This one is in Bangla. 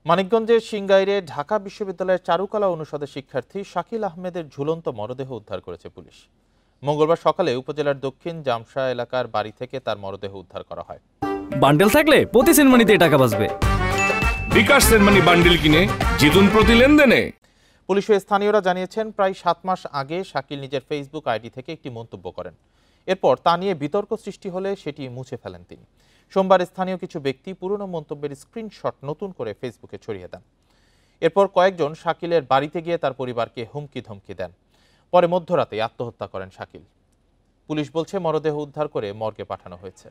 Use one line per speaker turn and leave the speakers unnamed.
মানিকগঞ্জের সিংগাইরে ঢাকা বিশ্ববিদ্যালয়ের চারুকলা অনুষদের শিক্ষার্থী শাকিল আহমেদের ঝুলন্ত মরদেহ উদ্ধার করেছে পুলিশ। মঙ্গলবার সকালে উপজেলার দক্ষিণ জামশা এলাকার বাড়ি থেকে তার মরদেহ উদ্ধার করা হয়।
বান্ডেল থাকলে প্রতি সেনমানিতে টাকা বাঁচবে।
বিকাশ সেনমানি বান্ডেল কিনে জিতুন প্রতি লেনদেনে।
পুলিশ ও স্থানীয়রা জানিয়েছেন, প্রায় 7 মাস আগে শাকিল নিজের ফেসবুক আইডি থেকে একটি মন্তব্য করেন। এরপর তা নিয়ে বিতর্ক সৃষ্টি হলে সেটি মুছে ফেলেন তিনি। সোমবার স্থানীয় কিছু ব্যক্তি পুরনো মন্তব্যের স্ক্রিনশট নতুন করে ফেসবুকে ছড়িয়ে দেন। এরপর কয়েকজন শাকিলের বাড়িতে গিয়ে তার পরিবারকে হুমকি ধমকি দেন। পরে মধ্যরাতে আত্মহত্যা করেন শাকিল। পুলিশ বলছে মরদেহ উদ্ধার করে মর্গে পাঠানো হয়েছে।